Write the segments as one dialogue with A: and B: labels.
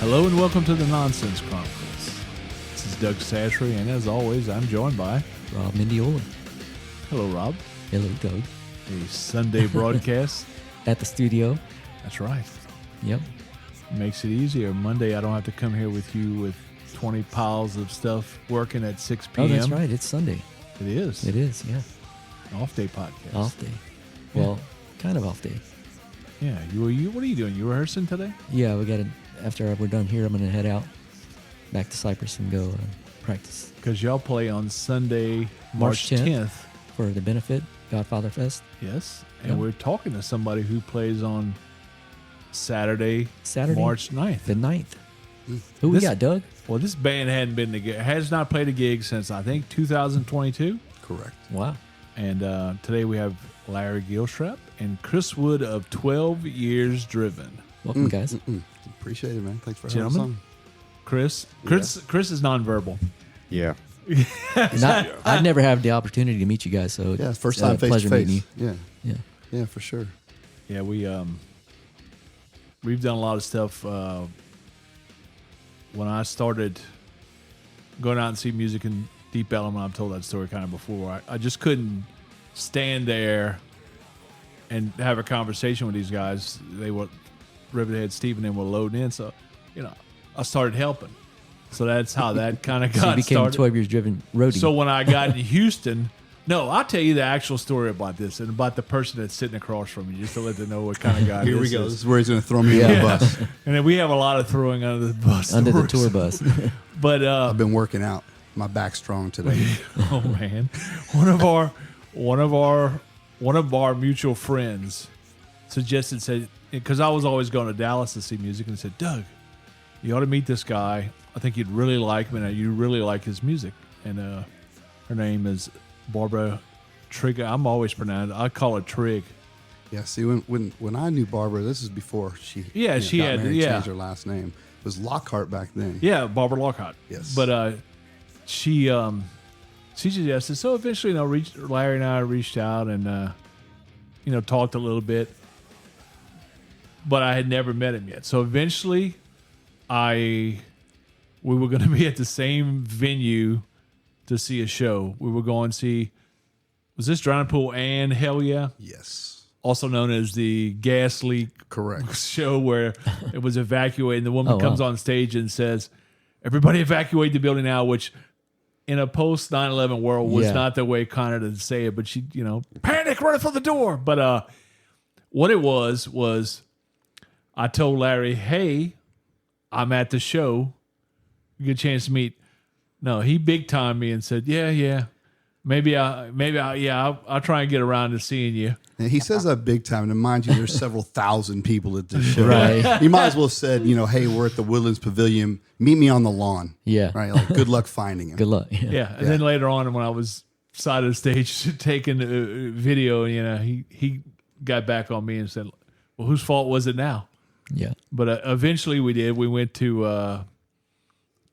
A: Hello and welcome to the Nonsense Chronicles. This is Doug Sashry, and as always, I'm joined by
B: Rob Mendiola.
A: Hello, Rob.
B: Hello, Doug.
A: A Sunday broadcast.
B: At the studio.
A: That's right.
B: Yep.
A: Makes it easier. Monday, I don't have to come here with you with 20 piles of stuff working at 6 p.m.
B: Oh, that's right. It's Sunday.
A: It is.
B: It is, yeah.
A: Off day podcast.
B: Off day. Well, kind of off day.
A: Yeah. You. What are you doing? You rehearsing today?
B: Yeah, we got to, after we're done here, I'm going to head out back to Cypress and go practice.
A: Because y'all play on Sunday, March 10th.
B: For the benefit, Godfather Fest.
A: Yes. And we're talking to somebody who plays on Saturday, March 9th.
B: The 9th. Who we got, Doug?
A: Well, this band has not played a gig since, I think, 2022.
C: Correct.
B: Wow.
A: And today we have Larry Gilstrap and Kris Wood of 12 Years Driven.
B: Welcome, guys.
C: Appreciate it, man. Thanks for
A: Gentlemen.
C: having us on.
A: Chris is nonverbal.
D: Yeah.
B: I'd never had the opportunity to meet you guys, so
C: Yeah, first time face
B: pleasure
C: to face.
B: meeting you.
C: Yeah.
B: Yeah.
C: Yeah, for sure.
A: Yeah, we've done a lot of stuff. When I started going out and see music in Deep Ellum, I've told that story kind of before. I just couldn't stand there and have a conversation with these guys. They were Rivethead Steve and them were loading in, so I started helping. So that's how that kind of got
B: So you became
A: started.
B: 12 Years Driven roadie.
A: So when I got in Houston, no, I'll tell you the actual story about this and about the person that's sitting across from me, just to let them know what kind of guy
C: Here
A: this
C: we go.
A: is.
C: This is where he's going to throw me under the bus.
A: And then we have a lot of throwing under the bus.
B: under the
A: stories.
B: tour bus.
A: But
C: I've been working out. My back's strong today.
A: oh man, one of our mutual friends said, because I was always going to Dallas to see music, and said, Doug, you ought to meet this guy. I think you'd really like him, and you really like his music. And her name is Barbara Trigg. I'm always pronouncing. I call her Trigg.
C: Yeah, see, when I knew Barbara, this is before she
A: she
C: got
A: had
C: married, changed her last name. It was Lockhart back then.
A: Yeah, Barbara Lockhart.
C: Yes.
A: But she suggested. So eventually, Larry and I reached out and talked a little bit. But I had never met him yet. So eventually, we were going to be at the same venue to see a show. We were going to see, was this Drowning Pool and Hell Yeah?
C: Yes.
A: Also known as the gas leak
C: Correct.
A: show where it was evacuated. And the woman
B: Oh, wow.
A: comes on stage and says, everybody evacuate the building now, which in a post 9/11 world was not the way kind of to say it, but she, panic, run for the door. But what it was I told Larry, hey, I'm at the show. You get a chance to meet. No, he big timed me and said, yeah. Maybe I'll try and get around to seeing you.
C: And he says that big time. And mind you, there's several thousand people at this show.
B: Right.
C: He might as well have said, hey, we're at the Woodlands Pavilion. Meet me on the lawn.
B: Yeah.
C: Right? Like, good luck finding him.
B: Good luck.
A: Yeah, and then later on, when I was side of the stage taking a video, he got back on me and said, "Well, whose fault was it now?"
B: Yeah.
A: But eventually, we did. We went to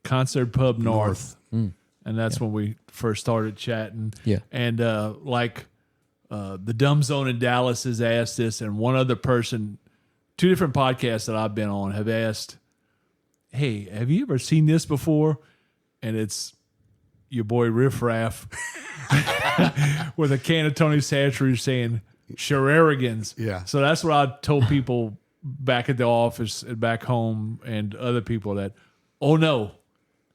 A: Concert Pub North, and that's when we first started chatting.
B: Yeah.
A: And the Dumb Zone in Dallas has asked this, and one other person, 2 different podcasts that I've been on have asked, hey, have you ever seen this before? And it's your boy Riff Raff with a can of Tony Satchery saying, shenanigans.
C: Yeah.
A: So that's what I told people back at the office and back home and other people that, oh no,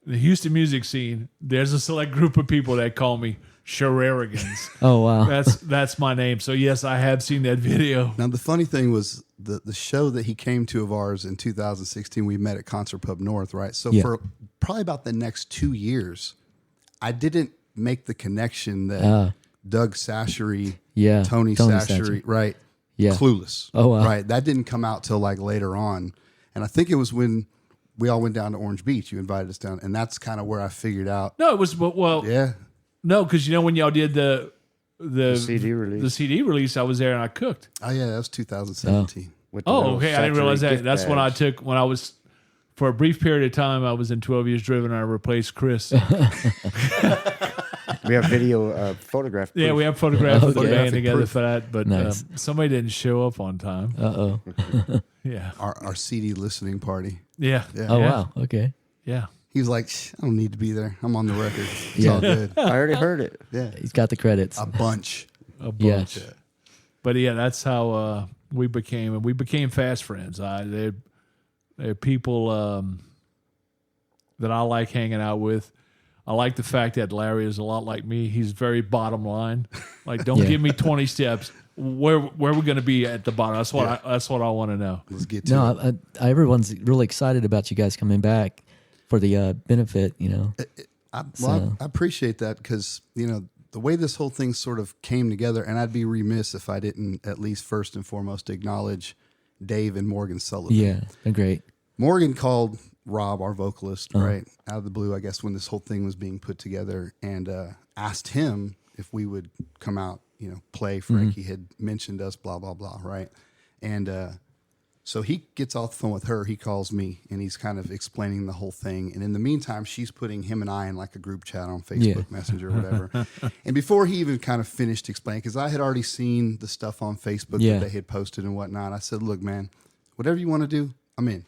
A: the Houston music scene, there's a select group of people that call me shenanigans.
B: Oh, wow.
A: That's my name. So yes, I have seen that video.
C: Now, the funny thing was the show that he came to of ours in 2016, we met at Concert Pub North, right? So for probably about the next 2 years, I didn't make the connection that Doug Sashry, Tony Sashry, right?
B: Yeah.
C: Clueless.
B: Oh, wow.
C: Right. That didn't come out till like later on. And I think it was when we all went down to Orange Beach. You invited us down. And that's kind of where I figured out.
A: No, it was,
C: Yeah.
A: no, because when y'all did the
D: CD release.
A: the CD release, I was there and I cooked.
C: Oh, yeah. That was 2017.
D: With the
A: Oh,
D: little
A: okay. I didn't realize that.
D: gift
A: That's when I
D: bags.
A: took, when I was, for a brief period of time, I was in 12 Years Driven and I replaced Kris.
D: We have video photograph.
A: Yeah,
D: proof.
A: we have photographs of the
B: Okay.
A: band together for that, but
B: Nice.
A: somebody didn't show up on time.
B: Uh-oh.
A: Yeah.
C: our CD listening party.
A: Yeah.
B: Oh, wow. Okay.
A: Yeah.
C: He's like, I don't need to be there. I'm on the record. It's
B: Yeah.
C: all good.
D: I already heard it.
C: Yeah.
B: He's got the credits.
C: A bunch.
A: A
B: Yeah.
A: bunch. But yeah, that's how we became fast friends. They're people that I like hanging out with. I like the fact that Larry is a lot like me. He's very bottom line. Like, don't give me 20 steps. Where we going to be at the bottom? That's what I want to know.
C: Let's get to it.
B: Everyone's really excited about you guys coming back for the benefit, you know.
C: I appreciate that because, you know, the way this whole thing sort of came together, and I'd be remiss if I didn't at least first and foremost acknowledge Dave and Morgan Sullivan.
B: Yeah, they're great.
C: Morgan called Rob, our vocalist, right, out of the blue, I guess, when this whole thing was being put together, and asked him if we would come out, you know, play. Frankie had mentioned us, blah, blah, blah, right? And so he gets off the phone with her. He calls me, and he's kind of explaining the whole thing. And in the meantime, she's putting him and I in like a group chat on Facebook Messenger or whatever. And before he even kind of finished explaining, because I had already seen the stuff on Facebook that they had posted and whatnot, I said, look, man, whatever you want to do, I'm in.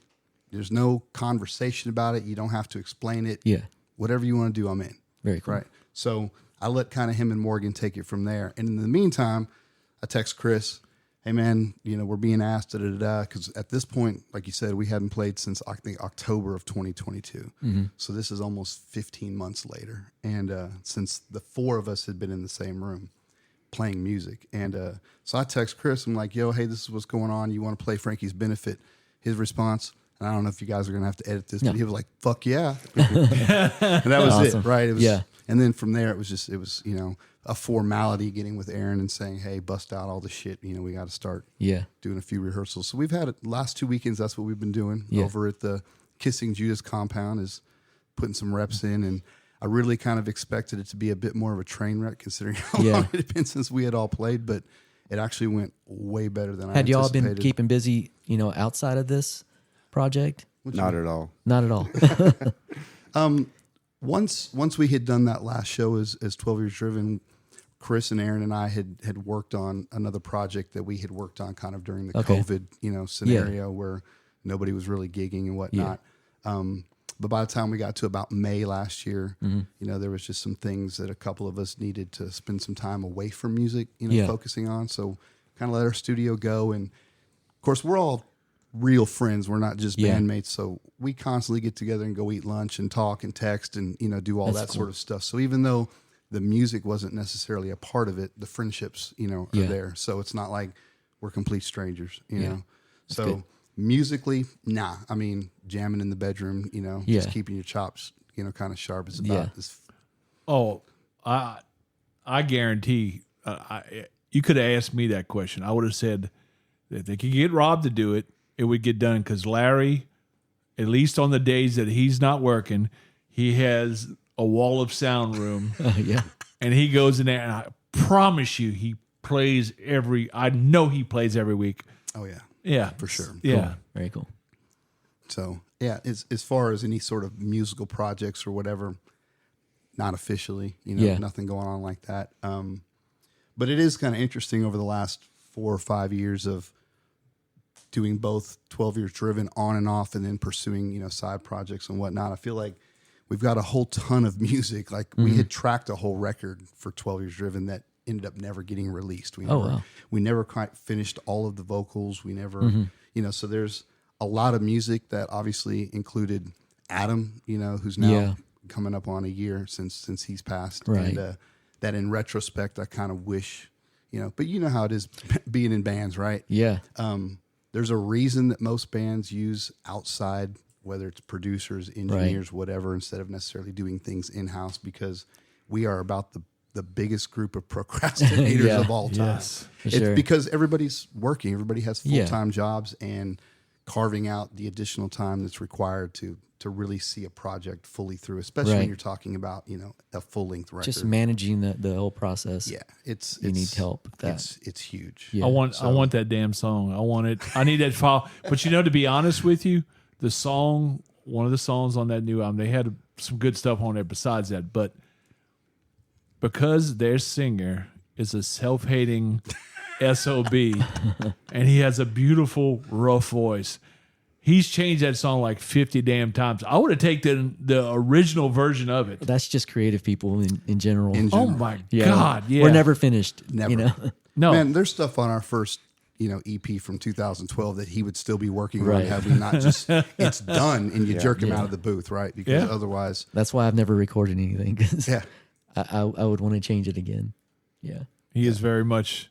C: There's no conversation about it. You don't have to explain it.
B: Yeah.
C: Whatever you want to do, I'm in.
B: Very cool.
C: Right. So I let kind of him and Morgan take it from there. And in the meantime, I text Kris, hey, man, you know, we're being asked, because at this point, like you said, we hadn't played since, I think, October of 2022. So this is almost 15 months later. And since the four of us had been in the same room playing music. And so I text Kris. I'm like, yo, hey, this is what's going on. You want to play Frankie's Benefit? His response, and I don't know if you guys are going to have to edit this, but he was like, fuck yeah. And that was
B: Awesome.
C: it, right? It was,
B: Yeah.
C: And then from there, it was, you know, a formality getting with Aaron and saying, hey, bust out all the shit. You know, we got to start doing a few rehearsals. So we've had it last 2 weekends. That's what we've been doing over at the Kissing Judas compound, is putting some reps in. And I really kind of expected it to be a bit more of a train wreck considering how long it had been since we had all played, but it actually went way better than I
B: Had y'all
C: anticipated.
B: been keeping busy, you know, outside of this project?
D: Not at all.
B: Not at all.
C: Once we had done that last show as 12 Years Driven, Kris and Aaron and I had worked on another project that we had worked on kind of during the COVID, you know, scenario where nobody was really gigging and whatnot. But by the time we got to about May last year, you know, there was just some things that a couple of us needed to spend some time away from music, you know, focusing on. So kind of let our studio go. And of course, we're all real friends. We're not just bandmates. So we constantly get together and go eat lunch and talk and text and, you know, do all that sort of stuff. So even though the music wasn't necessarily a part of it, the friendships, you know, are there. So it's not like we're complete strangers, you know. So
B: good.
C: Musically, nah. I mean, jamming in the bedroom, you know, just keeping your chops, you know, kind of sharp is about as.
A: Oh, I guarantee you could have asked me that question. I would have said that they could get Rob to do it, it would get done, because Larry, at least on the days that he's not working, he has a wall of sound room. And he goes in there, and I promise you, he plays I know he plays every week.
C: Oh, yeah.
A: Yeah.
C: For sure.
A: Yeah.
B: Cool. Very cool.
C: So, yeah, as far as any sort of musical projects or whatever, not officially, you know, nothing going on like that. But it is kind of interesting over the last 4 or 5 years of doing both 12 Years Driven on and off, and then pursuing, you know, side projects and whatnot. I feel like we've got a whole ton of music. Like we had tracked a whole record for 12 Years Driven that ended up never getting released. We never quite finished all of the vocals. We never, you know, so there's a lot of music that obviously included Adam, you know, who's now coming up on a year since he's passed.
B: Right.
C: And that in retrospect, I kind of wish, you know, but you know how it is being in bands, right?
B: Yeah.
C: There's a reason that most bands use outside, whether it's producers, engineers, whatever, instead of necessarily doing things in-house, because we are about the biggest group of procrastinators of all time.
A: Yes,
C: it's because everybody's working. Everybody has full-time jobs, and carving out the additional time that's required to really see a project fully through, especially when you're talking about, you know, a full-length record.
B: Just managing the whole process.
C: Yeah,
B: you need help with that.
C: It's huge.
A: I want that damn song. I want it. I need that file. But you know, to be honest with you, one of the songs on that new album, they had some good stuff on there besides that, but because their singer is a self-hating SOB, and he has a beautiful, rough voice. He's changed that song like 50 damn times. I would have taken the original version of it.
B: That's just creative people in general.
A: Oh my God, yeah.
B: We're never finished.
C: Never.
B: You know?
A: No.
C: Man, there's stuff on our first, EP from 2012 that he would still be working on,
B: Right.
C: having not just it's done and you jerk him out of the booth, right? Because otherwise,
B: That's why I've never recorded anything. 'Cause
C: yeah.
B: I would want to change it again. Yeah.
A: He is very much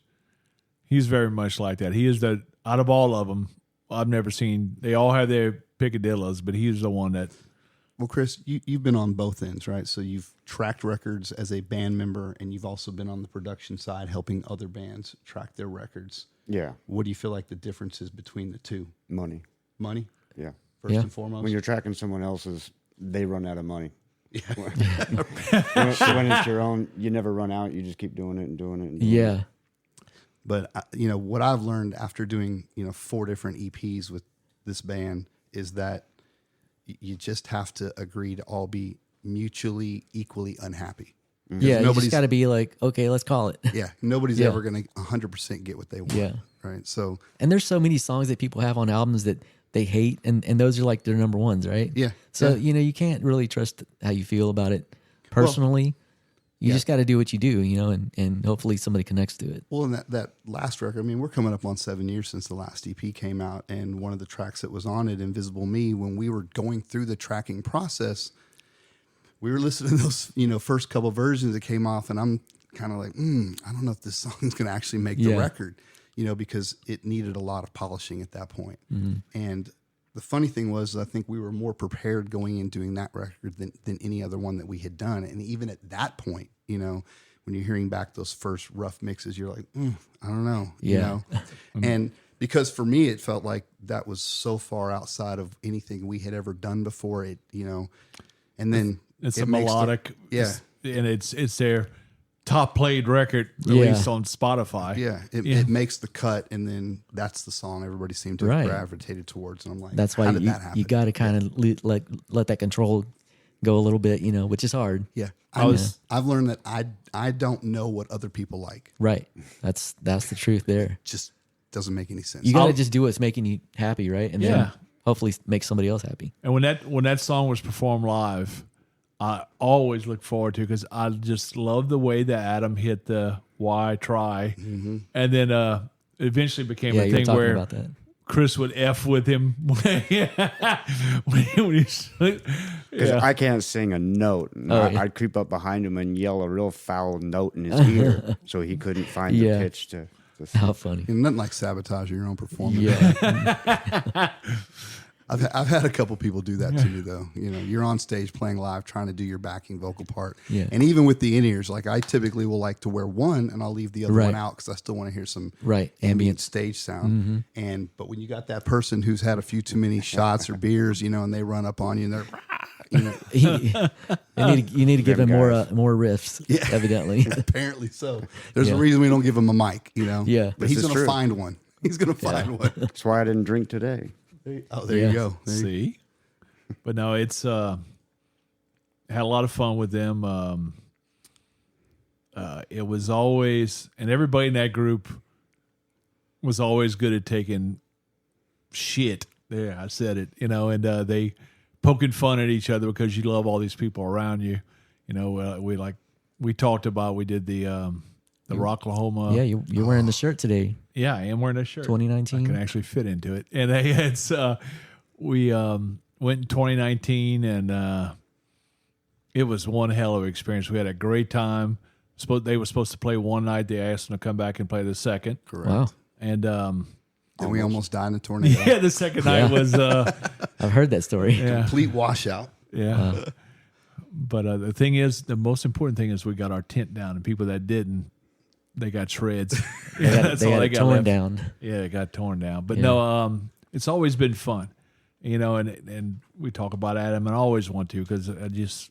A: like that. He is out of all of them, I've never seen. They all have their picadillos, but he's the one that.
C: Well, Kris, you've been on both ends, right? So you've tracked records as a band member, and you've also been on the production side helping other bands track their records.
D: Yeah.
C: What do you feel like the difference is between the two?
D: Money.
C: Money,
D: Yeah.
C: first
B: Yeah.
C: and foremost?
D: When you're tracking someone else's, they run out of money. When it's your own, you never run out. You just keep doing it and doing it. And doing
B: Yeah.
D: It.
C: But, what I've learned after doing, 4 different EPs with this band is that you just have to agree to all be mutually equally unhappy.
B: Yeah. You just got to be like, okay, let's call it.
C: Yeah, nobody's
B: Yeah.
C: ever going to 100% get what they want.
B: Yeah.
C: Right. So,
B: And there's so many songs that people have on albums that they hate, and those are like their number ones, right?
C: Yeah.
B: So,
C: Yeah.
B: you can't really trust how you feel about it personally. You just got to do what you do, and hopefully somebody connects to it.
C: well, in that last record, we're coming up on 7 years since the last EP came out. And one of the tracks that was on it, Invisible Me, when we were going through the tracking process, we were listening to those, first couple versions that came off. And I'm kind of like, I don't know if this song's going to actually make the record, because it needed a lot of polishing at that point. And the funny thing was, I think we were more prepared going in doing that record than any other one that we had done. And even at that point, when you're hearing back those first rough mixes, you're like, I don't know, And because for me, it felt like that was so far outside of anything we had ever done before. And then
A: It's
C: it
A: a
C: makes
A: melodic,
C: yeah.
A: and it's their top played record
B: Yeah.
A: released on Spotify.
C: It makes the cut, and then that's the song everybody seemed to have
B: Right.
C: gravitated towards. And I'm like,
B: That's
C: how
B: why
C: did that happen?
B: you got to kind of let that control go a little bit, which is hard.
C: Yeah,
A: was-
C: I've learned that I don't know what other people like.
B: Right. That's the truth there.
C: Just doesn't make any sense.
B: You got to just do what's making you happy, right? And
A: Yeah.
B: then hopefully make somebody else happy.
A: And when that song was performed live, I always look forward to, because I just love the way that Adam hit the "Why Try," and then eventually became
B: Yeah,
A: a
B: you were
A: thing
B: talking
A: where
B: about that.
A: Chris would F with him.
D: Because I can't sing a note. And I'd creep up behind him and yell a real foul note in his ear so he couldn't find
B: Yeah.
D: the pitch to
B: How funny.
C: Nothing like sabotaging your own performance.
B: Yeah.
C: I've had a couple people do that to me though. You're on stage playing live, trying to do your backing vocal part,
B: Yeah.
C: and even with the in-ears, like I typically will like to wear one, and I'll leave the other
B: Right.
C: one out because I still want to hear some
B: Right.
C: ambient
B: Ambient.
C: stage sound. But when you got that person who's had a few too many shots or beers, and they run up on you and they're,
B: You need to give him
D: guys.
B: more riffs,
C: Yeah.
B: evidently.
C: apparently so. There's a
B: Yeah.
C: reason we don't give him a mic,
B: Yeah.
C: But he's
D: This is
C: going to
D: true.
C: find one. He's going to find one.
D: That's why I didn't drink today.
C: Oh, there
B: Yeah.
C: you go. There you-
A: See, but no, it's had a lot of fun with them. It was always, and everybody in that group was always good at taking shit. There, I said it. And they poking fun at each other because you love all these people around you. We talked about, we did the Rocklahoma.
B: Yeah, you're wearing the shirt today,
A: Yeah, I am wearing a shirt.
B: 2019.
A: I can actually fit into it. And we went in 2019, and it was one hell of an experience. We had a great time. They were supposed to play one night. They asked them to come back and play the second.
C: Correct.
B: Wow.
A: And
C: And we almost died in a tornado.
A: yeah, the second night was
B: I've heard that story.
A: yeah,
C: Complete washout.
A: yeah. But the thing is, the most important thing is we got our tent down, and people that didn't, they got shreds.
B: They got,
A: all
B: it torn
A: left.
B: down.
A: Yeah, it got torn down. But
B: Yeah.
A: no, it's always been fun, and we talk about Adam, and I always want to, because I just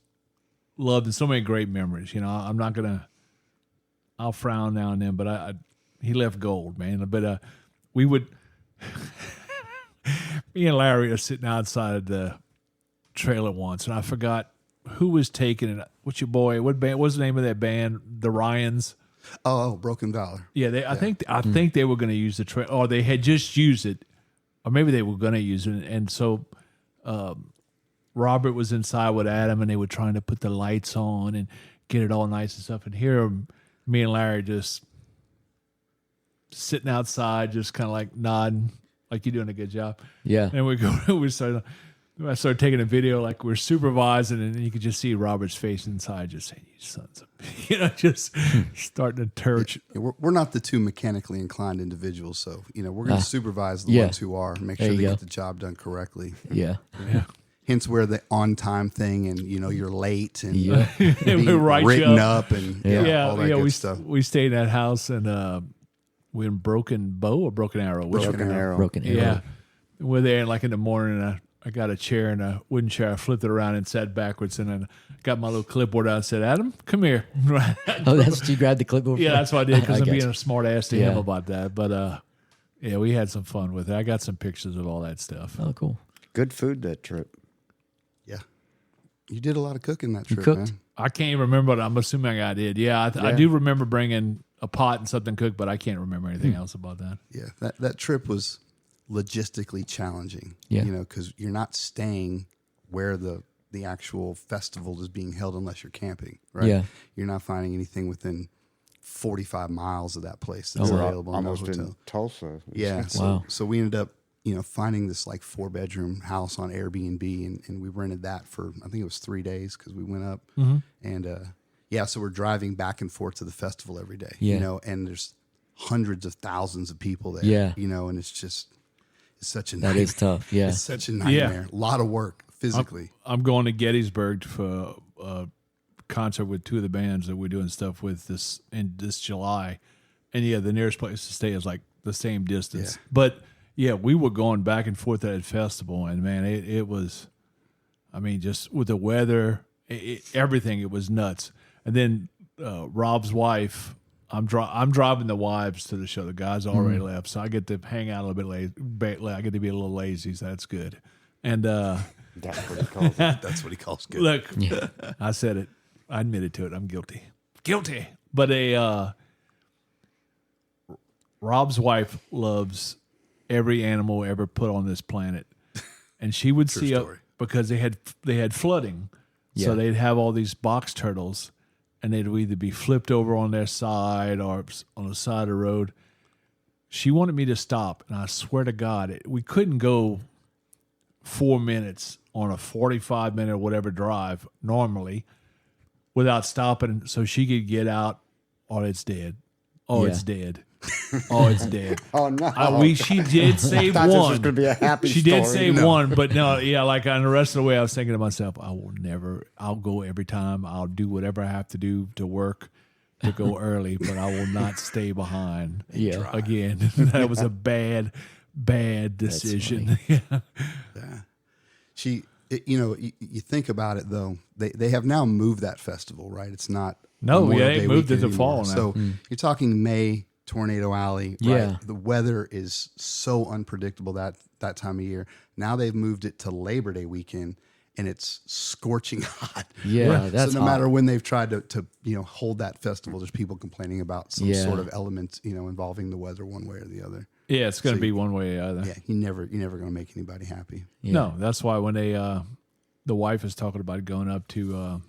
A: loved so many great memories. I'm not I'll frown now and then, but he left gold, man. But we would, me and Larry are sitting outside the trailer once, and I forgot who was taking it. What's your boy? What band? What's the name of that band? The Ryans.
C: Oh, Broken Valor.
A: Yeah, I think they were going to use the trail, or they had just used it, or maybe they were going to use it, and so Robert was inside with Adam, and they were trying to put the lights on and get it all nice and stuff. And here, me and Larry just sitting outside, just kind of like nodding, like you're doing a good job.
B: Yeah.
A: And I started taking a video, like we're supervising, and you could just see Robert's face inside, just saying, "You sons of," just starting to turch.
C: Yeah, we're not the two mechanically inclined individuals, so we're going to supervise the ones who are, make sure they get the job done correctly.
B: Yeah.
C: Hence where the on time thing, and you're late, and
A: And we write you
C: written
A: up.
C: and all that good stuff.
A: We stayed in that house, and we're in Broken Bow or Broken Arrow.
D: Broken Arrow.
A: Yeah, we're there, and like in the morning, and I got a chair and a wooden chair. I flipped it around and sat backwards, and then got my little clipboard out and said, "Adam, come here."
B: Oh, that's what you grabbed the clipboard.
A: Yeah, that's what I did, because I'm
B: got
A: being
B: you.
A: a smart ass to him about that. But yeah, we had some fun with it. I got some pictures of all that stuff.
B: Oh, cool.
D: Good food that trip.
C: Yeah, you did a lot of cooking that trip,
B: cooked?
C: man.
A: I can't even remember, but I'm assuming I did. Yeah, I do remember bringing a pot and something cooked, but I can't remember anything else about that.
C: Yeah, that trip was logistically challenging.
B: Yeah.
C: Because you're not staying where the actual festival is being held unless you're camping, right?
B: Yeah.
C: You're not finding anything within 45 miles of that place that's
D: We're
C: available in no
D: almost
C: hotel.
D: in Tulsa.
C: Yeah.
B: Wow.
C: So we ended up, finding this like 4-bedroom house on Airbnb, and we rented that for, I think it was 3 days, because we went up. And so we're driving back and forth to the festival every day, and there's hundreds of thousands of people there, and it's such a nightmare.
B: That is tough. Yeah.
C: It's such a nightmare. A lot of work physically.
A: I'm going to Gettysburg for a concert with two of the bands that we're doing stuff with this July, and the nearest place to stay is like the same distance.
C: Yeah.
A: But we were going back and forth at that festival, and man, it was, I mean, just with the weather, everything, it was nuts. And then Rob's wife, I'm driving the wives to the show. The guys already left, so I get to hang out a little bit lazy. I get to be a little lazy, so that's good. And
D: That's what he calls it.
C: That's what he calls good.
A: look, I said it. I admitted to it. I'm guilty. But Rob's wife loves every animal ever put on this planet, and she would see
C: story.
A: because they had flooding, so they'd have all these box turtles, and they'd either be flipped over on their side or on the side of the road. She wanted me to stop, and I swear to God, we couldn't go 4 minutes on a 45-minute or whatever drive normally without stopping, so she could get out. Oh, it's dead. Oh, it's dead. Oh, it's dead.
D: Oh no!
A: She did save
D: I thought this was
A: one.
D: gonna be a happy
A: She did
D: story.
A: save one, but no, like on the rest of the way, I was thinking to myself, I'll go every time. I'll do whatever I have to do to work to go early, but I will not stay behind. Again, that was a bad decision.
C: You think about it though. They have now moved that festival, right? It's not.
A: No,
C: Memorial
A: they
C: Day
A: moved it
C: weekend
A: to fall
C: anymore.
A: now.
C: So you're talking May, Tornado Alley.
B: Yeah.
C: Right? The weather is so unpredictable that time of year. Now they've moved it to Labor Day weekend, and it's scorching hot.
B: Yeah, that's
C: so no
B: hot.
C: matter when they've tried to hold that festival, there's people complaining about some sort of element involving the weather one way or the other.
A: Yeah, it's going to be one way or the other.
C: Yeah, you're never going to make anybody happy.
B: Yeah.
A: No, that's why when the wife is talking about going up to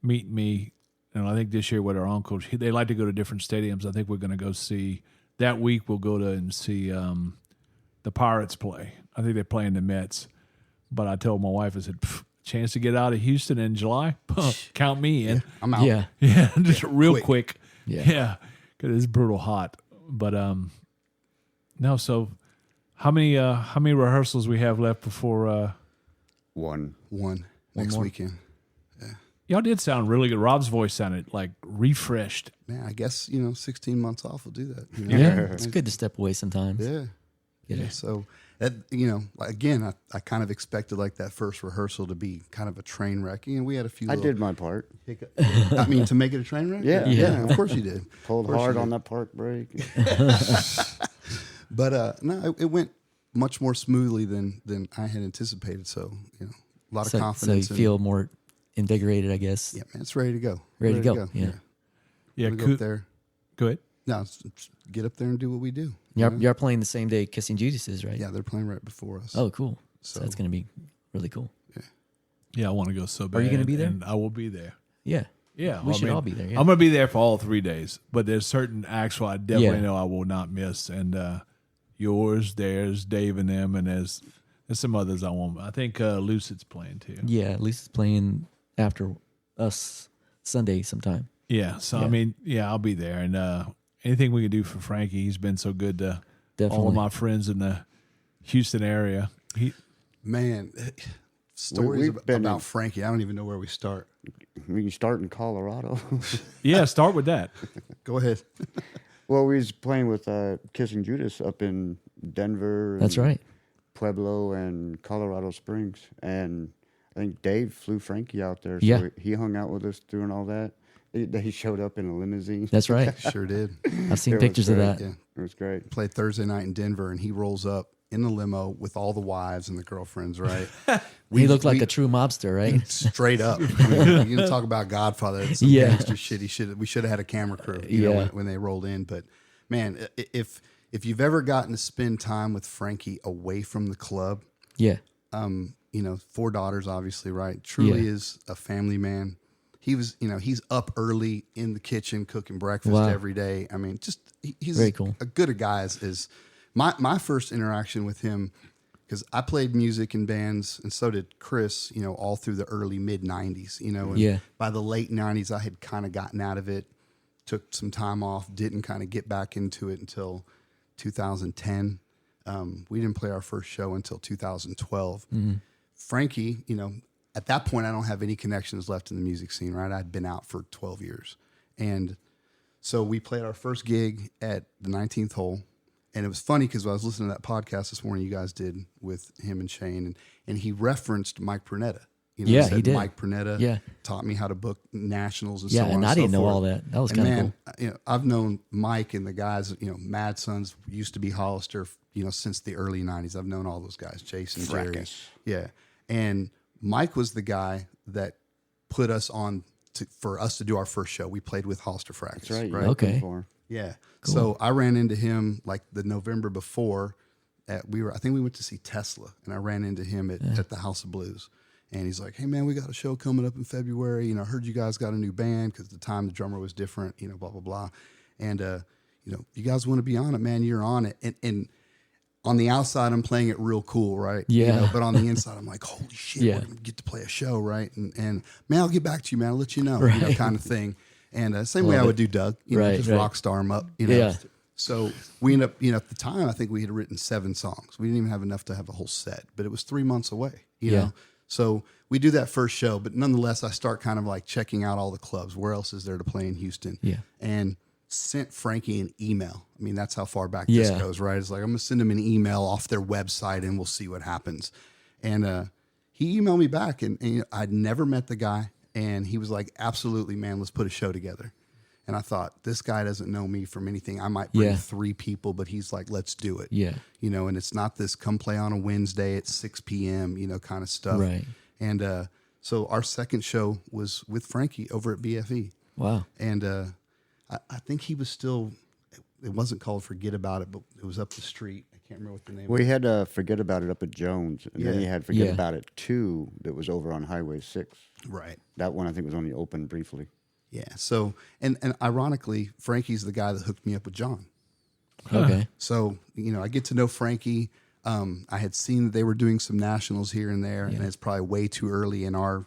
A: meet me, and I think this year with our uncle, they like to go to different stadiums. I think we're going to go see that week. We'll go to and see the Pirates play. I think they're playing the Mets. But I told my wife, I said, chance to get out of Houston in July? Count me in.
C: I'm out.
B: Yeah.
A: Just real quick.
B: Yeah.
A: Because it's brutal hot. But no. So how many rehearsals we have left before?
D: One
C: Next
B: more.
C: weekend.
A: Y'all did sound really good. Rob's voice sounded like refreshed.
C: Man, I guess 16 months off will do that.
B: Yeah. It's good to step away sometimes.
C: Yeah. So that again, I kind of expected like that first rehearsal to be kind of a train wreck. We had a few.
D: I did my part.
C: I mean, to make it a train wreck.
D: Yeah.
C: Of course you did.
D: Pulled hard on that park brake.
C: But no, it went much more smoothly than I had anticipated. So a lot of confidence.
B: So you feel more invigorated, I guess.
C: Yeah, man, it's ready to go.
B: Ready to go. Yeah.
A: Yeah,
C: Go up there.
A: Go ahead.
C: No, get up there and do what we do.
B: You're playing the same day Kissing Judas is, right?
C: Yeah, they're playing right before us.
B: Oh, cool. So that's going to be really cool.
A: Yeah, I want to go so bad.
B: Are you going to be there?
A: And I will be there.
B: Yeah.
A: Yeah,
B: We should all be there. Yeah.
A: I'm going to be there for all 3 days, but there's certain acts I definitely know I will not miss. And yours, theirs, Dave and them, and there's some others I won't. I think Lucid's playing too.
B: Yeah, Lisa's playing after us Sunday sometime.
A: Yeah, so I mean, I'll be there. And anything we can do for Frankie, he's been so good to all of my friends in the Houston area.
C: Stories about Frankie. I don't even know where we start.
D: We can start in Colorado.
A: Yeah, start with that.
C: Go ahead.
D: Well, we was playing with Kissing Judas up in Denver.
B: That's right.
D: Pueblo and Colorado Springs. And I think Dave flew Frankie out there.
B: Yeah.
D: So he hung out with us doing all that. He showed up in a limousine.
B: That's right.
C: Sure did.
B: I've seen pictures of that.
C: Yeah.
D: It was great.
C: Played Thursday night in Denver, and he rolls up in the limo with all the wives and the girlfriends, right?
B: He looked like a true mobster, right?
C: Straight up. I mean, you talk about Godfather. It's some gangster shit. We should have had a camera crew when they rolled in. But, man, if you've ever gotten to spend time with Frankie away from the club,
B: Yeah.
C: 4 daughters, obviously, right? Truly is a family man. He was, he's up early in the kitchen cooking breakfast every day. I mean, he's
B: very cool.
C: A good a guy is my first interaction with him, because I played music in bands, and so did Kris, all through the early mid 90s, and by the late 90s, I had kind of gotten out of it, took some time off, didn't kind of get back into it until 2010. We didn't play our first show until 2012. Mm-hmm. Frankie, at that point, I don't have any connections left in the music scene, right? I'd been out for 12 years. And so we played our first gig at the 19th hole. And it was funny because I was listening to that podcast this morning you guys did with him and Shane, and he referenced Mike Prunetta. He did. Mike Prunetta taught me how to book nationals and so on and so forth. Yeah, and I didn't
B: know all that. That was kind of
C: cool. I've known Mike and the guys, Mad Sons used to be Hollister, since the early 90s. I've known all those guys, Jason, Jerry. Yeah. And Mike was the guy that put us on for us to do our first show. We played with Hollister Fracas.
D: That's right.
B: Okay.
C: Yeah. Cool. So I ran into him like the November before. I think we went to see Tesla, and I ran into him at the House of Blues. And he's like, "Hey man, we got a show coming up in February. I heard you guys got a new band, because at the time the drummer was different. Blah blah blah. And you guys want to be on it, man? You're on it." And on the outside, I'm playing it real cool, right?
B: Yeah.
C: But on the inside, I'm like, holy shit, we're going to get to play a show, right? And man, I'll get back to you, man. I'll let you know, kind of thing. And same way I would do Doug, just rock star him up,
B: Yeah.
C: So we end up, at the time, I think we had written 7 songs. We didn't even have enough to have a whole set, but it was 3 months away, you know? So we do that first show, but nonetheless, I start kind of like checking out all the clubs. Where else is there to play in Houston? Yeah. And sent Frankie an email. I mean, that's how far back this goes, right? It's like, I'm going to send him an email off their website and we'll see what happens. And he emailed me back, and I'd never met the guy. And he was like, absolutely, man, let's put a show together. And I thought, this guy doesn't know me from anything. I might bring 3 people, but he's like, let's do it. Yeah. And it's not this come play on a Wednesday at 6 p.m., kind of stuff. Right. And so our second show was with Frankie over at BFE. Wow. And I think he was still, it wasn't called Forget About It, but it was up the street. I can't remember what the name was.
D: We had Forget About It up at Jones, and then you had Forget About It 2 that was over on Highway 6.
C: Right.
D: That one I think was only open briefly.
C: Yeah. So, and ironically, Frankie's the guy that hooked me up with John.
B: Okay.
C: So, I get to know Frankie. I had seen that they were doing some nationals here and there, and it's probably way too early in our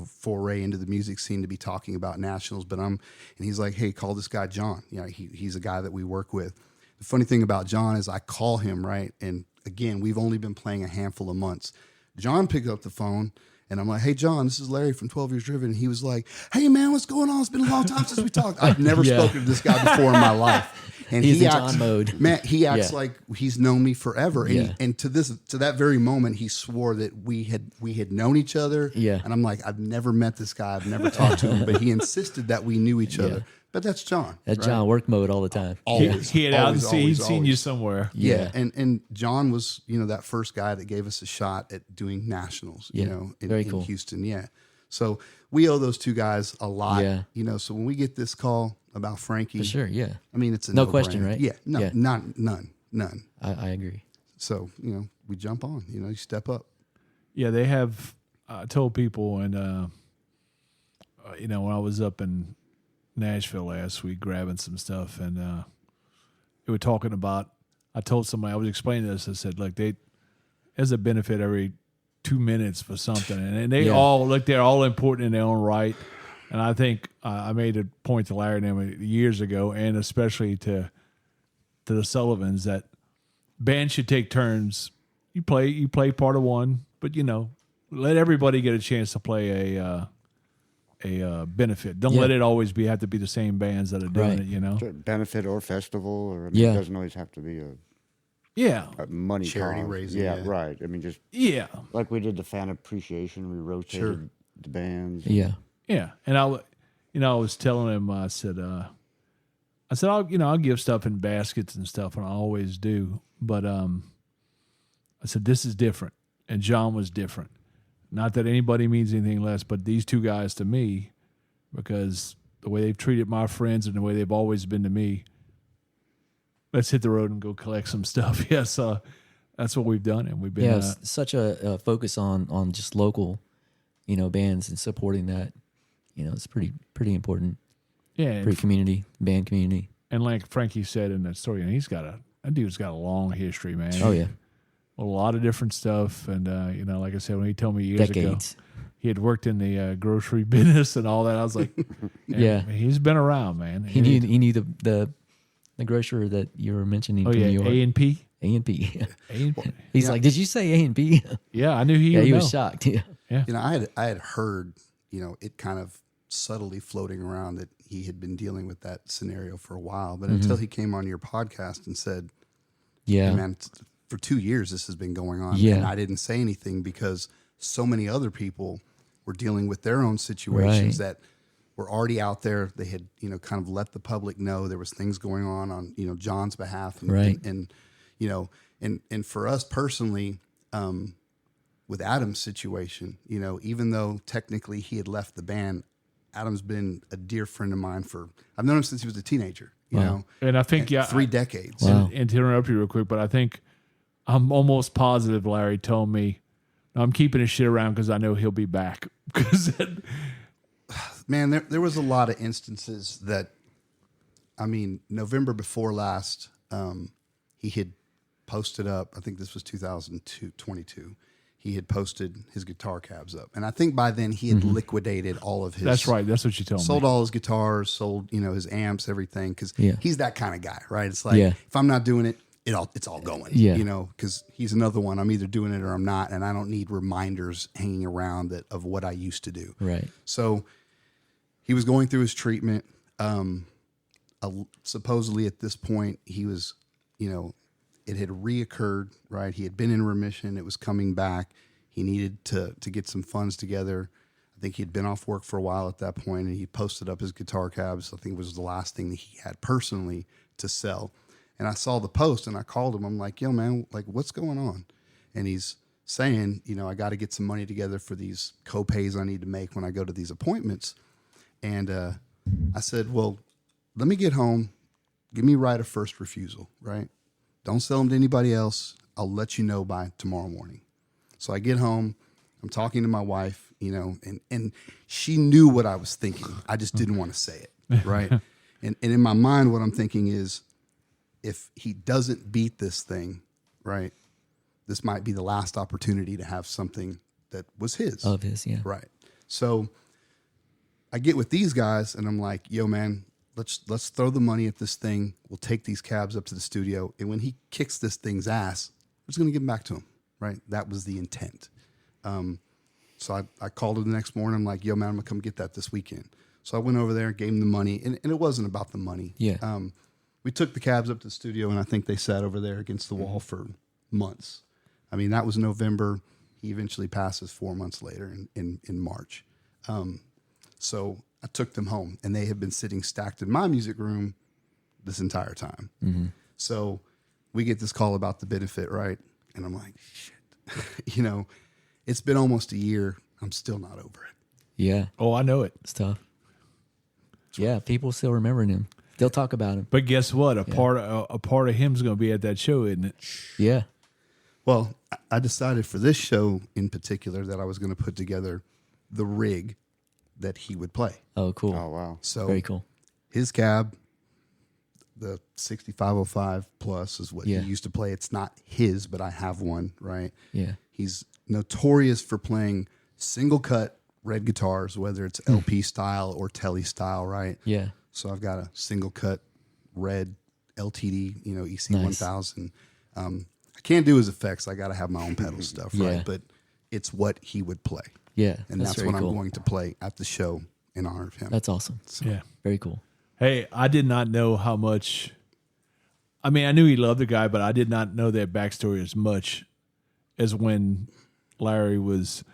C: foray into the music scene to be talking about nationals. But and he's like, hey, call this guy John. He's a guy that we work with. The funny thing about John is I call him, right? And again, we've only been playing a handful of months. John picked up the phone, and I'm like, hey, John, this is Larry from 12 Years Driven. And he was like, hey, man, what's going on? It's been a long time since we talked. I've never spoken to this guy before in my life. And
B: he's in John mode.
C: Man, he acts like he's known me forever. And, and to that very moment, he swore that we had known each other. Yeah. And I'm like, I've never met this guy. I've never talked to him. But he insisted that we knew each other. But that's John.
B: That's right? John, work mode all the time.
C: Always.
A: He had seen you somewhere.
C: Yeah. And John was, that first guy that gave us a shot at doing nationals, in
B: cool.
C: Houston. Yeah. So we owe those two guys a lot.
B: Yeah.
C: You know, so when we get this call about Frankie,
B: For sure, yeah.
C: I mean, it's a
B: No question,
C: no-brainer.
B: right?
C: Yeah, no,
B: Yeah.
C: none.
B: I agree.
C: So, you know, we jump on, you know, you step up.
A: Yeah, they have told people, and you know, when I was up in Nashville last week grabbing some stuff, and they were talking about. I told somebody, I was explaining this. I said, like, there's a benefit every 2 minutes for something, and they all look, they're all important in their own right. And I think I made a point to Larry and them years ago, and especially to the Sullivans, that bands should take turns. You play part of one, but you know, let everybody get a chance to play a benefit. Don't let it always have to be the same bands that are doing it. You know,
D: benefit or festival, or
B: Yeah.
D: it doesn't always have to be a money
C: Charity
D: cause.
C: raising,
D: Yeah,
C: yeah.
D: right. I mean, just like we did the fan appreciation, we rotated the bands.
B: Yeah.
A: Yeah, and I was telling him, I said, I'll give stuff in baskets and stuff, and I always do. But I said, this is different, and John was different. Not that anybody means anything less, but these two guys to me, because the way they've treated my friends and the way they've always been to me. Let's hit the road and go collect some stuff. Yes, that's what we've done, and we've been.
B: Yeah, it's such a focus on just local, you know, bands and supporting that. You know, it's pretty important
A: yeah,
B: for community, band community.
A: and like Frankie said in that story, and that dude's got a long history, man.
B: Oh yeah,
A: a lot of different stuff, and you know, like I said, when he told me years
B: decades.
A: ago, he had worked in the grocery business and all that. I was like,
B: Yeah.
A: he's been around, man.
B: He knew the grocer that you were mentioning.
A: Oh
B: from
A: yeah,
B: New York.
A: A&P.
B: A&P.
A: A&P.
B: He's like, did you say A&P?
A: Yeah, I knew
B: Yeah,
A: would
B: he was
A: know.
B: shocked. Yeah.
C: You know, I had heard, you know, it kind of subtly floating around that he had been dealing with that scenario for a while, but until he came on your podcast and said,
B: Yeah.
C: "Hey, man, for 2 years this has been going on,"
B: Yeah.
C: and I didn't say anything because so many other people were dealing with their own situations
B: Right.
C: that were already out there. They had, you know, kind of let the public know there was things going on, you know, John's behalf, and,
B: Right.
C: and you know, and for us personally, with Adam's situation, you know, even though technically he had left the band, Adam's been a dear friend of mine I've known him since he was a teenager, you know,
A: And I think,
C: 3 decades.
B: Wow.
A: and to interrupt you real quick, but I think I'm almost positive Larry told me, I'm keeping his shit around because I know he'll be back. Because
C: Man, there was a lot of instances that, I mean, November before last, he had posted up, I think this was 2022, he had posted his guitar cabs up. And I think by then he had liquidated all of his.
A: that's right. That's what you told
C: Sold
A: me.
C: all his guitars, sold, you know, his amps, everything. Because
B: Yeah.
C: he's that kind of guy, right? It's like,
B: Yeah.
C: if I'm not doing it, it's all going.
B: Yeah.
C: You know, because he's another one. I'm either doing it or I'm not. And I don't need reminders hanging around of what I used to do.
B: Right.
C: So he was going through his treatment. Supposedly at this point, he was, you know, it had reoccurred, right? He had been in remission. It was coming back. He needed to get some funds together. I think he had been off work for a while at that point, and he posted up his guitar cabs. I think it was the last thing that he had personally to sell. And I saw the post, and I called him. I'm like, yo, man, like, what's going on? And he's saying, you know, I got to get some money together for these co-pays I need to make when I go to these appointments. And I said, well, let me get home. Give me right of first refusal, right? Don't sell them to anybody else. I'll let you know by tomorrow morning. So I get home. I'm talking to my wife, you know, and she knew what I was thinking. I just didn't want to say it, right? And in my mind, what I'm thinking is, if he doesn't beat this thing, right, this might be the last opportunity to have something that was his.
B: Of his, yeah.
C: Right. So I get with these guys and I'm like, yo, man, let's throw the money at this thing. We'll take these cabs up to the studio. And when he kicks this thing's ass, we're just going to give them back to him. Right. That was the intent. So I called him the next morning. I'm like, yo, man, I'm going to come get that this weekend. So I went over there and gave him the money. And it wasn't about the money.
B: Yeah.
C: We took the cabs up to the studio, and I think they sat over there against the wall for months. I mean, that was November. He eventually passes 4 months later in March. So I took them home, and they have been sitting stacked in my music room this entire time. Mm-hmm. So we get this call about the benefit, right? And I'm like, shit. You know, it's been almost a year. I'm still not over it.
B: Yeah,
A: Oh, I know it.
B: it's tough. Yeah, people still remembering him. They'll talk about him.
A: But guess what? A part of him's going to be at that show, isn't it?
B: Yeah.
C: Well, I decided for this show in particular that I was going to put together the rig that he would play.
B: Oh, cool.
D: Oh, wow.
C: So
B: Very cool.
C: his cab, the 6505 Plus is what
B: Yeah.
C: he used to play. It's not his, but I have one, right?
B: Yeah.
C: He's notorious for playing single cut red guitars, whether it's LP style or Tele style, right?
B: Yeah.
C: So I've got a single cut red LTD, EC
B: Nice.
C: 1000. I can't do his effects. I got to have my own pedal stuff, right?
B: Yeah.
C: But it's what he would play.
B: Yeah.
C: And that's
B: very
C: what
B: cool.
C: I'm going to play at the show in honor of him.
B: That's awesome.
A: Yeah.
B: Very cool.
A: Hey, I did not know how much. I mean, I knew he loved the guy, but I did not know that backstory as much as when Larry was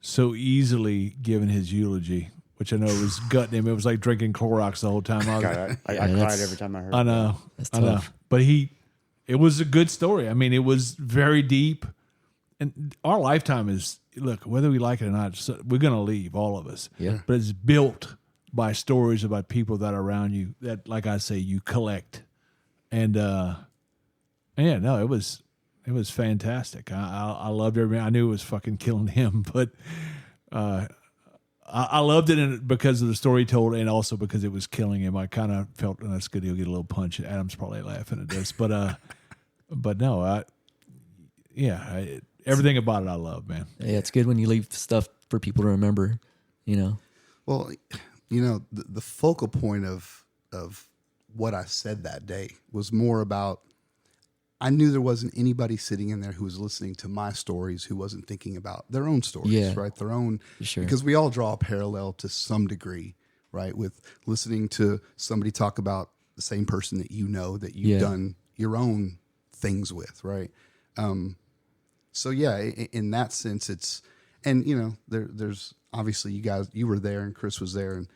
A: so easily giving his eulogy, which I know was gutting him. It was like drinking Clorox the whole time. I
D: God, I cried every time I heard
A: I know.
B: That's
A: I know.
B: tough.
A: But it was a good story. I mean, it was very deep. And our lifetime is, look, whether we like it or not, we're going to leave, all of us.
B: Yeah.
A: But it's built by stories about people that are around you that, like I say, you collect. And it was fantastic. I loved everything. I knew it was fucking killing him, but I loved it because of the story he told, and also because it was killing him. I kind of felt, that's good. He'll get a little punch. Adam's probably laughing at this, but no, everything about it I love, man.
B: Yeah, it's good when you leave stuff for people to remember,
C: Well, the focal point of what I said that day was more about, I knew there wasn't anybody sitting in there who was listening to my stories who wasn't thinking about their own stories,
B: Yeah.
C: right? Their own,
B: For sure.
C: because we all draw a parallel to some degree, right? With listening to somebody talk about the same person that that you've
B: Yeah.
C: done your own things with, right? So yeah, in that sense, it's, and there's obviously you were there and Kris was there, and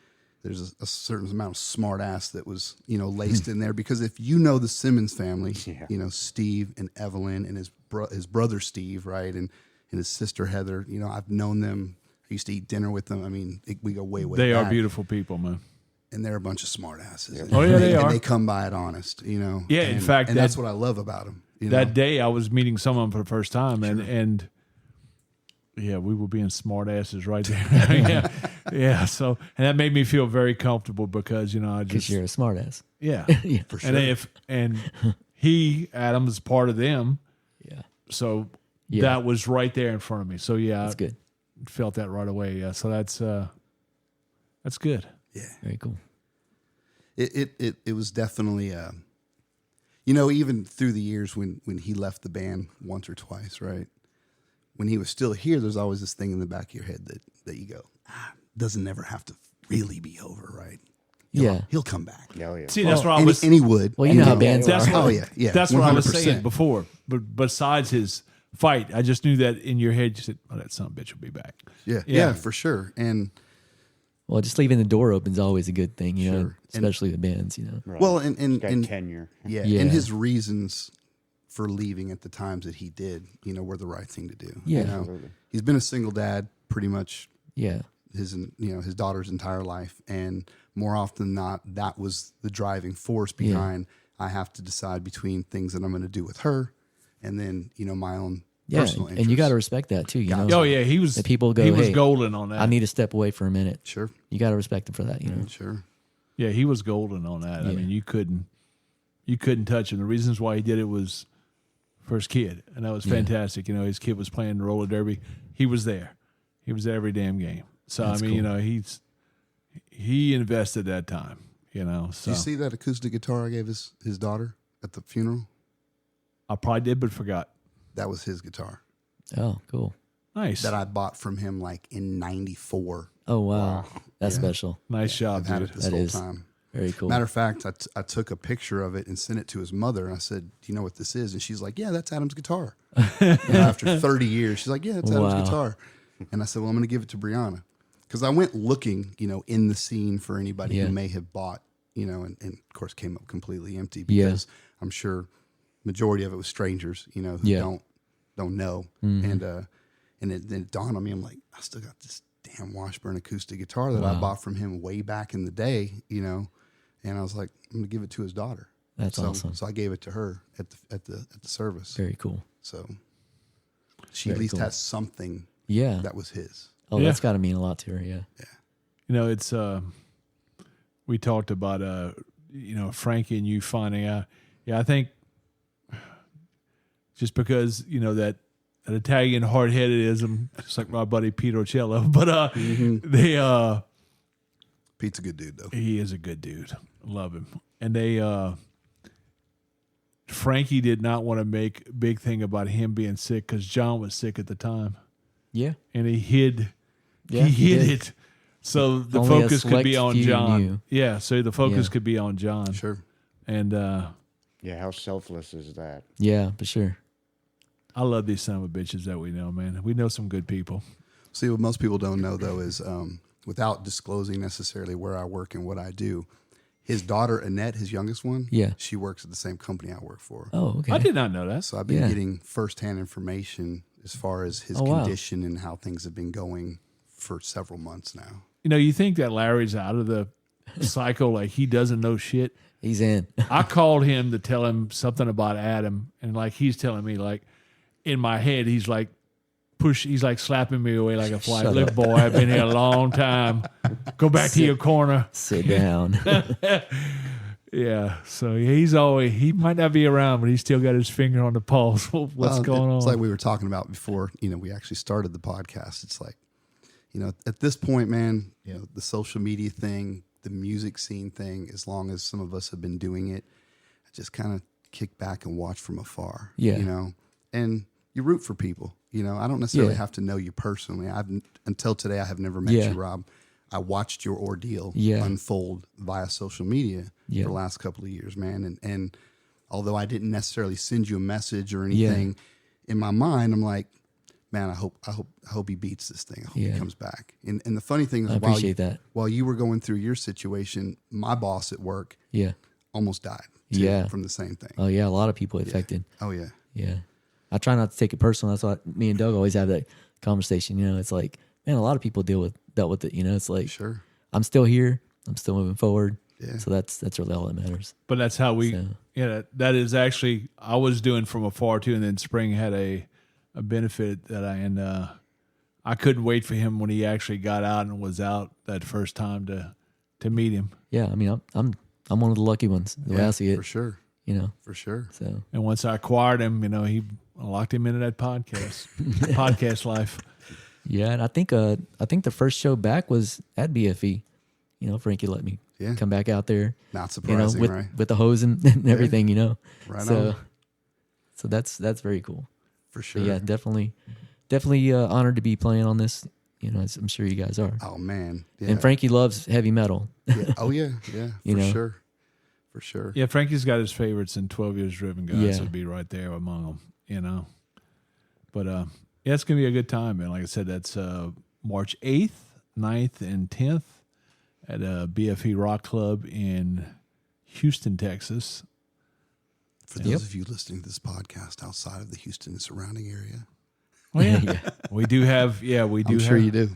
C: there's a certain amount of smart ass that was, laced in there, because if the Simmons family, Steve and Evelyn and his brother Steve, right, and his sister Heather, I've known them. I used to eat dinner with them. I mean, we go way
A: They
C: back.
A: are beautiful people, man.
C: And they're a bunch of smart asses.
A: Oh, yeah, they are.
C: And they come by it honest,
A: Yeah, in
C: and,
A: fact,
C: and that's what I love about them.
A: That day I was meeting someone for the first time, and yeah, we were being smart asses right there. yeah. So, and that made me feel very comfortable because I
B: because
A: just
B: you're a smart ass.
A: yeah,
B: Yeah.
C: for sure.
A: and Adam is part of them,
B: Yeah.
A: so
B: Yeah.
A: that was right there in front of me. So yeah,
B: That's good.
A: I felt that right away. Yeah, so that's good.
C: Yeah.
B: Very cool.
C: It was definitely even through the years when he left the band once or twice, right? When he was still here, there's always this thing in the back of your head that you go, doesn't never have to really be over, right? He'll come back.
D: Oh, yeah.
A: See, that's what I was.
C: And he would.
B: Well, you know how bands
A: That's
B: are.
A: what,
C: Oh, yeah.
A: That's what I was
C: 100%.
A: saying before. But besides his fight, I just knew that in your head, you said, "Oh, that son of a bitch will be back."
C: Yeah, for sure. And
B: Well, just leaving the door open is always a good thing,
C: Sure.
B: especially the bands,
D: Right.
C: well,
D: He's got
C: and
D: tenure.
C: yeah,
B: Yeah.
C: and his reasons for leaving at the times that he did, were the right thing to do.
B: Yeah.
D: Absolutely.
C: He's been a single dad pretty much
B: Yeah.
C: his daughter's entire life, and more often than not, that was the driving force behind. I have to decide between things that I'm going to do with her, and then my own
B: Yeah.
C: personal interests.
B: And you got to respect that too,
A: Oh yeah, he was.
B: The people go,
A: He was
B: "Hey,
A: golden on that.
B: I need to step away for a minute."
C: Sure,
B: You got to respect him for that,
C: sure.
A: Yeah, he was golden on that. I
B: Yeah.
A: mean, you couldn't touch him. The reasons why he did it was for his kid, and that was fantastic. His kid was playing roller derby. He was there. He was at every damn game. So
B: That's
A: I mean,
B: cool.
A: he invested that time. So
C: Did you see that acoustic guitar I gave his daughter at the funeral?
A: I probably did, but forgot.
C: That was his guitar
B: Oh, cool.
A: Nice,
C: that I bought from him like in '94.
B: Oh, wow. That's special.
A: nice job,
C: I've had
A: dude.
C: it this
B: That
C: whole
B: is.
C: time.
B: Very cool.
C: Matter of fact, I took a picture of it and sent it to his mother. And I said, "Do you know what this is?" And she's like, "Yeah, that's Adam's guitar." After 30 years, she's like, "Yeah, it's Adam's
B: Wow.
C: guitar." And I said, "Well, I'm going to give it to Brianna," because I went looking, in the scene for anybody
B: Yeah.
C: who may have bought, and of course came up completely empty
B: Yeah.
C: because I'm sure majority of it was strangers, who
B: Yeah.
C: don't know.
B: Mm-hmm.
C: And it dawned on me, I'm like, I still got this damn Washburn acoustic guitar that I bought from him way back in the day, you know, and I was like, I'm gonna give it to his daughter.
B: That's awesome.
C: So I gave it to her at the service.
B: Very cool.
C: So she at least has something.
B: Yeah,
C: that was his.
B: Oh, that's got to mean a lot to her. Yeah.
C: Yeah.
A: You know, it's we talked about you know, Frankie and you finding out. Yeah, I think just because, you know, that Italian hard-headedism, just like my buddy Pete Ocello, but they
C: Pete's a good dude though.
A: he is a good dude. Love him. And they Frankie did not want to make a big thing about him being sick because John was sick at the time.
B: Yeah.
A: And he hid
B: Yeah,
A: he hid
B: did.
A: it. So the
B: Only a
A: focus could
B: select
A: be on
B: few
A: John.
B: knew.
A: Yeah, so the focus
B: Yeah.
A: could be on John.
C: Sure.
A: And
D: Yeah, how selfless is that?
B: Yeah, for sure.
A: I love these son of a bitches that we know, man. We know some good people.
C: See, what most people don't know though is without disclosing necessarily where I work and what I do, his daughter Annette, his youngest one, she works at the same company I work for.
B: Oh, okay.
A: I did not know that.
C: So I've been getting firsthand information as far as his condition and how things have been going for several months now.
A: You know, you think that Larry's out of the cycle, like he doesn't know shit.
B: He's in.
A: I called him to tell him something about Adam, and like he's telling me, like in my head, he's like he's like slapping me away like a fly.
B: Shut
A: Look,
B: up.
A: boy, I've been here a long time. Go back to your corner.
B: Sit down.
A: Yeah, so he might not be around, but he's still got his finger on the pulse. What's going on?
C: It's like we were talking about before, you know, we actually started the podcast. It's like, you know, at this point, man, you know, the social media thing, the music scene thing, as long as some of us have been doing it, I just kind of kick back and watch from afar.
B: Yeah.
C: You know, and you root for people. You know, I don't necessarily have to know you personally. Until today, I have never met you, Rob. I watched your ordeal unfold via social media for the last couple of years, man. And although I didn't necessarily send you a message or anything, in my mind, I'm like, man, I hope he beats this thing. I hope he comes back. And the funny thing is,
B: I appreciate that.
C: While you were going through your situation, my boss at work almost died from the same thing.
B: Oh, yeah. A lot of people affected.
C: Oh, yeah.
B: Yeah. I try not to take it personal. That's why me and Doug always have that conversation. You know, it's like, man, a lot of people dealt with it. You know, it's like,
C: sure,
B: I'm still here. I'm still moving forward.
C: Yeah.
B: So that's really all that matters.
A: But that's how that is actually, I was doing from afar too. And then Spring had a benefit that I couldn't wait for him when he actually got out and was out that first time to meet him.
B: Yeah. I mean, I'm one of the lucky ones the way I see it.
C: For sure.
B: You know,
C: For sure.
B: so.
A: And once I acquired him, you know, I locked him into that podcast life.
B: Yeah, and I think the first show back was at BFE. You know, Frankie let me come back out there.
C: Not surprising,
B: you know,
C: right?
B: with the hose and everything, you know.
C: Right
B: so,
C: on.
B: So that's very cool.
C: For sure.
B: But yeah, definitely honored to be playing on this. You know, as I'm sure you guys are.
C: Oh man. Yeah.
B: And Frankie loves heavy metal.
C: Yeah. Oh yeah. Yeah.
B: You
C: For
B: know?
C: sure. For sure.
A: Yeah, Frankie's got his favorites, and 12 Years Driven guys
B: Yeah.
A: would be right there among them, you know. But yeah, it's going to be a good time, man. Like I said, that's March 8th, 9th, and 10th at BFE Rock Club in Houston, Texas.
C: For those of you listening to this podcast outside of the Houston and surrounding area.
A: Oh, yeah. We do have,
C: I'm sure you do.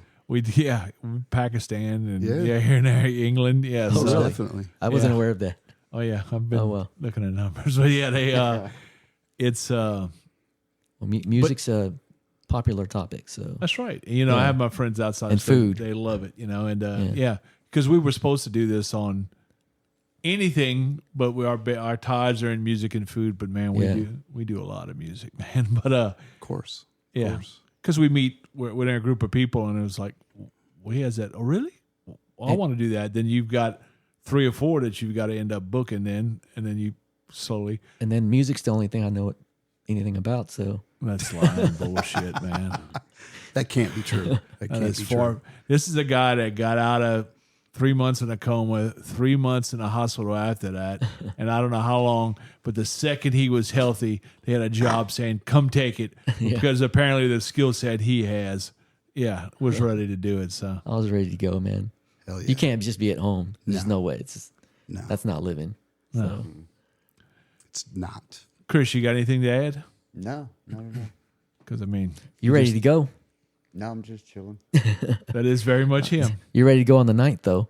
A: Pakistan and
C: Yeah.
A: here and there, England. Yeah.
B: Oh,
A: so,
B: really?
C: Definitely.
B: I wasn't aware of that.
A: Oh, yeah. I've been
B: Oh, well.
A: looking at numbers. But yeah, they, it's,
B: Well, music's a popular topic, so
A: that's right. You know, I have my friends outside
B: And
A: so
B: food.
A: They love it, you know, and because we were supposed to do this on anything, but our ties are in music and food. But man, we do a lot of music, man. But
C: Of course.
A: because we meet with a group of people, and it was like, well, he has that. Oh, really? Well, I want to do that. Then you've got 3 or 4 that you've got to end up booking, and then you slowly.
B: and then music's the only thing I know anything about. So
A: That's lying bullshit, man.
C: That can't be true. That can't
A: That's
C: be
A: far.
C: true.
A: This is a guy that got out of 3 months in a coma, 3 months in a hospital after that, and I don't know how long. But the second he was healthy, they had a job saying, "Come take it," because apparently the skill set he has, was ready to do it. So
B: I was ready to go, man.
C: Hell yeah.
B: You can't just be at home. There's no way. It's just,
C: No.
B: that's not living. So.
C: It's not.
A: Chris, you got anything to add?
D: No.
A: Because I mean,
B: You ready to go?
D: No, I'm just chilling.
A: That is very much him.
B: You're ready to go on the 9th, though.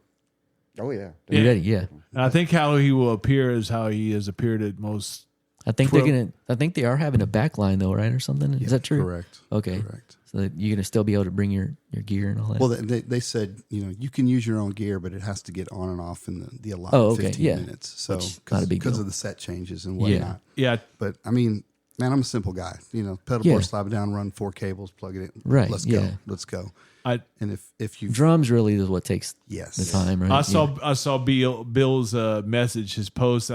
D: Oh yeah.
B: You ready? Yeah.
A: And I think how he will appear is how he has appeared at most.
B: I think I think they are having a back line though, right, or something. Is that true?
C: Correct.
B: Okay.
C: Correct.
B: So that you're gonna still be able to bring your gear and all that.
C: Well, they said, you can use your own gear, but it has to get on and off in the allotted 15 minutes. So
B: not a big
C: because
B: deal.
C: of the set changes and whatnot.
A: Yeah.
C: But I mean, man, I'm a simple guy. Pedal board, slap it down, run 4 cables, plug it in.
B: Right,
C: Let's
B: yeah.
C: go. Let's go.
A: I
C: And if you
B: Drums really is what takes
C: Yes.
B: the time, right?
A: I saw Bill's message, his post.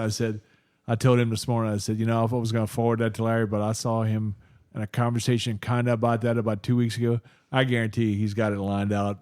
A: I told him this morning. I said, if I was going to forward that to Larry, but I saw him in a conversation kind of about that about 2 weeks ago. I guarantee he's got it lined out.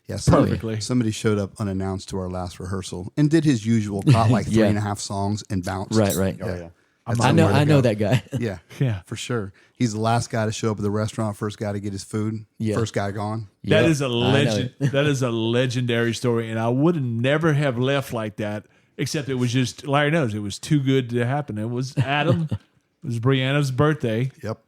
C: Yeah,
A: perfectly.
C: Somebody showed up unannounced to our last rehearsal and did his usual, caught like 3.5 songs and bounced.
B: Right.
D: Oh yeah.
C: That's
B: I
C: somewhere to
B: know
C: go.
B: that guy.
C: Yeah,
A: Yeah.
C: for sure. He's the last guy to show up at the restaurant, first guy to get his food, first guy gone.
A: That
B: Yep.
A: is a
B: I know
A: legend.
B: it.
A: That is a legendary story, and I would never have left like that. Except it was just Larry knows it was too good to happen. It was Adam. It was Brianna's birthday.
C: Yep.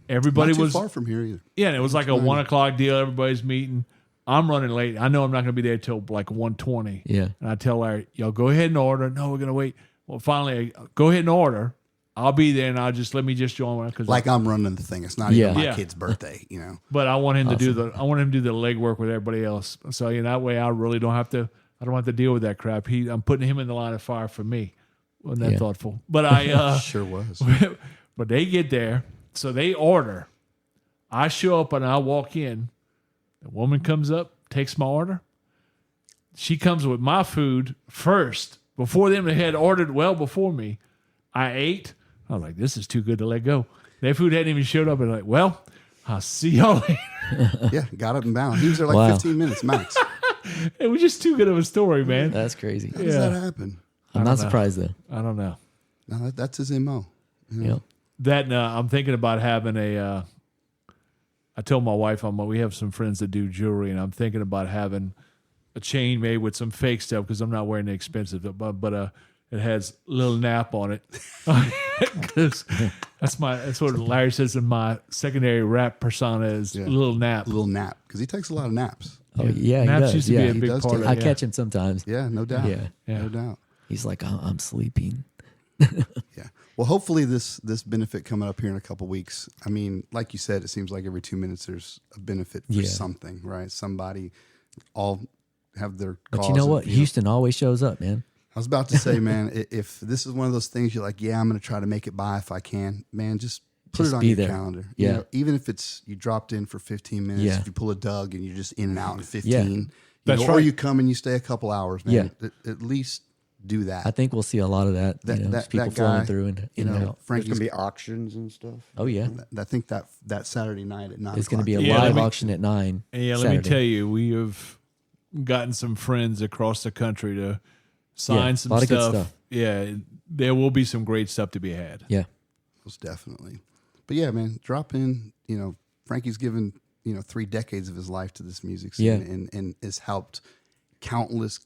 A: Everybody
C: Not too
A: was
C: far from here either.
A: Yeah, and it was like a 1 o'clock deal. Everybody's meeting. I'm running late. I know I'm not going to be there till like 1:20.
B: Yeah.
A: And I tell Larry, y'all go ahead and order. No, we're going to wait. Well, finally, go ahead and order. I'll be there, and let me just join.
C: Like I'm running the thing. It's not
B: Yeah.
C: even my
A: Yeah.
C: kid's birthday,
A: But I want him to do the legwork with everybody else. So that way, I really don't have to. I don't have to deal with that crap. I'm putting him in the line of fire for me. Wasn't that thoughtful? But I
C: Sure was.
A: But they get there, so they order. I show up and I walk in. The woman comes up, takes my order. She comes with my food first before them. They had ordered well before me. I ate. I was like, this is too good to let go. Their food hadn't even showed up. And like, well, I'll see y'all later.
C: Yeah, got up and bound. He was there like
B: Wow.
C: 15 minutes max.
A: It was just too good of a story, man.
B: That's crazy.
C: How does that happen?
B: I'm not surprised though.
A: I don't know.
C: No, that's his MO.
B: Yep.
A: That I'm thinking about having a. I told my wife we have some friends that do jewelry, and I'm thinking about having a chain made with some fake stuff because I'm not wearing the expensive, but it has a little nap on it. 'Cause that's what Larry says in my secondary rap persona is little nap.
C: A little nap because he takes a lot of naps.
B: Oh yeah, he
A: Naps
B: does.
A: used to be
B: Yeah.
A: a big
C: does
A: part
C: take-
A: of
B: I
A: it.
B: catch him sometimes.
C: Yeah, no doubt.
B: Yeah.
C: No doubt.
B: He's like, I'm sleeping.
C: Yeah. Well, hopefully this benefit coming up here in a couple weeks. I mean, like you said, it seems like every 2 minutes there's a benefit for something, right? Somebody all have their.
B: But
C: cause
B: you know
C: of,
B: what? Houston always shows up, man.
C: I was about to say, man, if this is one of those things you're like, yeah, I'm going to try to make it by if I can, man, just put
B: Just
C: it on
B: be
C: your
B: there.
C: calendar.
B: Yeah.
C: Even if it's you dropped in for 15 minutes,
B: Yeah.
C: if you pull a Doug and you're just in and out in 15,
B: Yeah.
A: That's
C: or
A: right.
C: you come and you stay a couple hours, man. At least do that.
B: I think we'll see a lot of that. Just people flowing through and in and out.
D: There's
C: Frankie's
D: gonna be auctions and stuff.
B: Oh yeah,
C: I think that Saturday night at 9
B: it's going to be a
A: Yeah,
B: live
A: let me-
B: auction at 9.
A: Yeah, let me tell you, we have gotten some friends across the country to sign
B: Yeah,
A: some
B: a lot of good
A: stuff.
B: stuff.
A: Yeah, there will be some great stuff to be had.
B: Yeah,
C: Most definitely. But yeah, man, drop in. Frankie's given 3 decades of his life to this music scene,
B: Yeah.
C: and has helped countless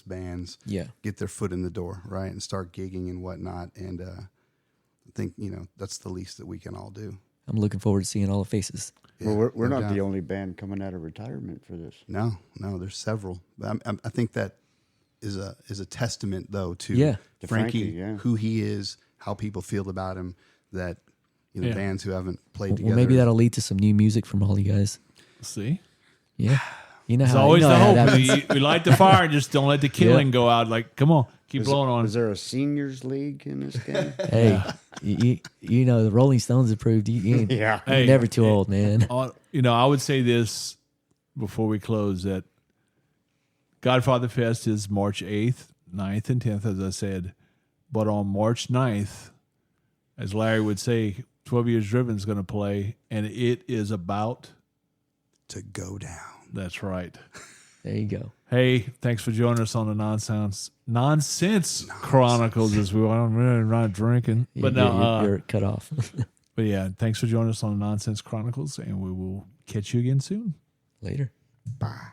C: bands
B: yeah.
C: get their foot in the door, right, and start gigging and whatnot. And I think that's the least that we can all do.
B: I'm looking forward to seeing all the faces.
C: Yeah,
D: Well, we're
C: no
D: not
C: doubt.
D: the only band coming out of retirement for this.
C: No, there's several. But I think that is a testament though to
B: Yeah.
D: To
C: Frankie,
D: Frankie, yeah.
C: who he is, how people feel about him. That
A: Yeah.
C: bands who haven't played
B: Well,
C: together.
B: maybe that'll lead to some new music from all you guys.
A: See?
B: Yeah, you know
A: It's
B: how
A: always
B: you know
A: the
B: how
A: hope.
B: that happens.
A: We light the fire and just don't let the killing go out. Like, come on, keep blowing on.
D: Is there a seniors league in this game?
B: Hey, you know the Rolling Stones approved. You ain't,
D: Yeah.
B: you're
A: Hey.
B: never too old, man.
A: I would say this before we close that Godfather Fest is March 8th, 9th, and 10th, as I said. But on March 9th, as Larry would say, 12 Years Driven is going to play, and it is about
C: to go down.
A: That's right.
B: There you go.
A: Hey, thanks for joining us on the Nonsense Chronicles as well. I'm really not drinking. But
B: You're cut off.
A: but yeah, thanks for joining us on the Nonsense Chronicles, and we will catch you again soon.
B: Later.
C: Bye.